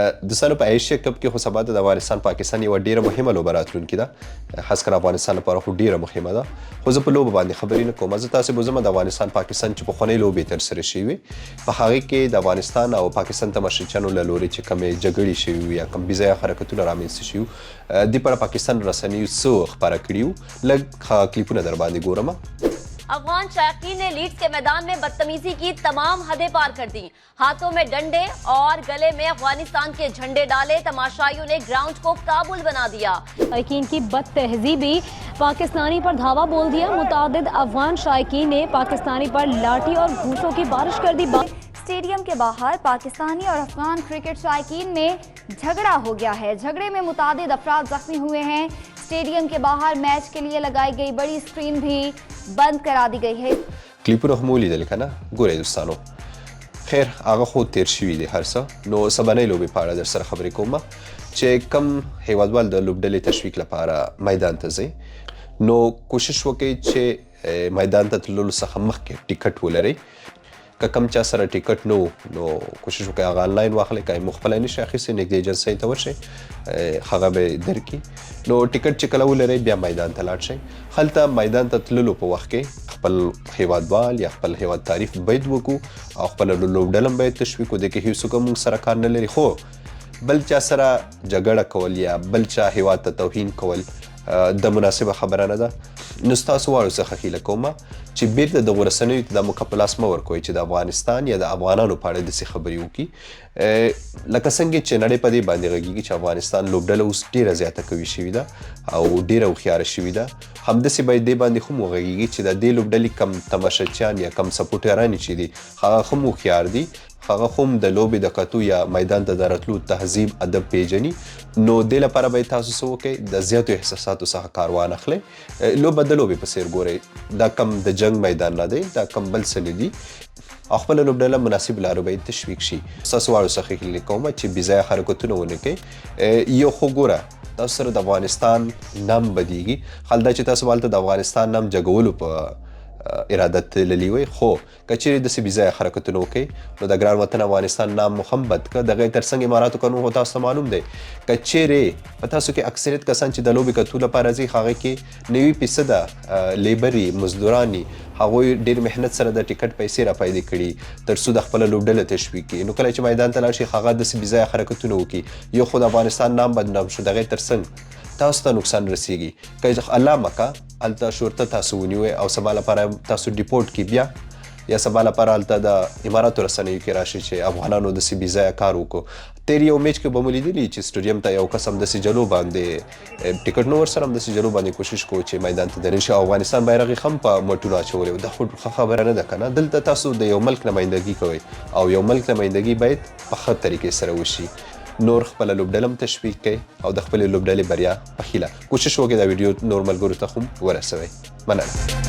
د سالو په ایشیا کپ کې خو سبا د افغانستان پاکستان یو ډیره مهمه لوبه راتلونکې ده، خاص کر افغانستان لپاره خو ډیره مهمه ده. خو زه په لوبه باندې خبرې نه کوم. زه تاسو به زما د افغانستان پاکستان چې پخوانۍ لوبې ترسره شوې په هغې کې د افغانستان او پاکستان تماشچیانو له لورې چې کومې جګړې شوي وي یا کوم بېځایه حرکتونه رامنځته شوي وو دې په اړه پاکستان رسنیو څه خپاره کړي وو. لږ کلیپونه در باندې ګورم. अफगान शायकीन ने लीड्स के मैदान में बदतमीजी की तमाम हदें पार कर दी। हाथों में डंडे और गले में अफगानिस्तान के झंडे डाले तमाशाइयों ने ग्राउंड को काबुल बना दिया। शायकीन की बदतहजीबी पाकिस्तानी पर धावा बोल दिया। मुतादिद अफगान शायकीन ने पाकिस्तानी पर लाठी और घूसों की बारिश कर दी। स्टेडियम के बाहर पाकिस्तानी और अफगान क्रिकेट शायकीन में झगड़ा हो गया है। झगड़े में मुतादिद अफराद जख्मी हुए हैं। स्टेडियम के बाहर मैच के लिए लगाई गई बड़ी स्क्रीन भी बंद करा दी गई है. کلیپونه هم ولیدل که نه؟ ګورئ دوستانو. خیر هغه خو تیر شوي دي هر څه. نو سبانۍ لوبې په اړه در سره خبرې کوم چې کم هیوادوال د لوبډلې تشویق لپاره میدان ته ځئ نو کوشش وکړئ چې میدان ته تللو څخه مخکې ټیکټ ولرئ. که کم چا سره ټیکټ نه نو کوشش وکړئ هغه آنلاین واخلئ. که یې مو خپله نشئ اخیستی نږدې ایجنسۍ ته ورشئ هغه به یې درکړي. نو ټیکټ چې کله ولرئ بیا میدان ته لاړ شئ. هلته میدان ته تللو په وخت کې خپل هیوادوال یا خپل هیواد تعریف باید وکړو او خپله لوبډله هم باید تشویق کړو. دې کې هېڅوک هم موږ سره کار نه لري. خو بل چا سره جګړه کول یا بل چا هیواد ته توهین کول د مناسبه خبره نه ده. نو ستاسو واړو څخه هیله کومه چې بیرته دغو رسنیو ته دا موقع په لاس مه ورکوئ چې د افغانستان یا د افغانانو په اړه داسې خبرې وکړي. لکه څنګه چې نړۍ په دې باندې غږېږي چې افغانستان لوبډله اوس ډېره زیاته قوي شوې ده او ډېره هوښیاره شوې ده. همداسې باید دې باندې هم وغږېږي چې د دې لوبډلې کم تماشچیان یا کم سپورټران چې دي هغه هم هوښیار دي، هغه هم د لوبې د کتو یا میدان ته د راتلو تهذیب ادب پیژني. نو دې لپاره باید تاسو څه وکړئ د زیاتو احساساتو څخه کار وانخلئ. لوبه د لوبې په څېر ګورئ. دا کم د جنګ میدان نه دی، دا کم بل څه نه دي او خپله لوبډله مناسب لارو باید تشویق شي. ستاسو واړو څخه هیله کومه چې بېځایه حرکتونه ونه کوئ. یو خو ګوره تاسو سره د افغانستان نام بدیږي. خال دا چې تاسو هلته د افغانستان نام جګولو په اراده تللي وئ، خو که چیرې داسې بېځایه حرکتونه وکړئ نو د ګران وطن افغانستان نام مو هم بد کړه. د هغې تر څنګ اماراتو قانون خو تاسو ته معلوم دی. که چیرې په تاسو کې اکثریت کسان چې د لوبې کتو لپاره ځي هغې کې 90% لیبري مزدوران هغوی ډېر محنت سره د ټیکټ پیسې راپیدا کړي تر څو د خپله لوبډله تشویق کړي. نو کله چې میدان ته لاړ شي هغه داسې بېځایه حرکتونه وکړي، یو خو د افغانستان نام بدنام شو، د هغې تر څنګ تاسو ته نقصان رسیږي. که الله مکه هلته شورته تاسو ونیوئ او سبا لپاره تاسو ډیپورټ کړي بیا یا سبا لپاره هلته د اماراتو رسنیو کې راشي چې افغانانو داسې بېځایه کار وکړو. تیر یو میچ کې به مو لیدلي چې سټیډیم ته یو کس همداسې جلو باندې ټیکټ نه ورسره همداسې جلو باندې کوشش کوو چې میدان ته دننه شي او افغانستان بیرغ یې هم په مټونو اچولی و. دا خو ښه خبره نه ده که نه. دلته تاسو د یو ملک نمایندګي کوئ او یو ملک نمایندګي باید په ښه طریقې سره وشي. نور خپله لوبډله هم تشویق کوئ او د خپلې لوبډلې بریا په هیله کوشش وکړئ دا ویډیو نور ملګرو ته هم ورسوئ. مننه.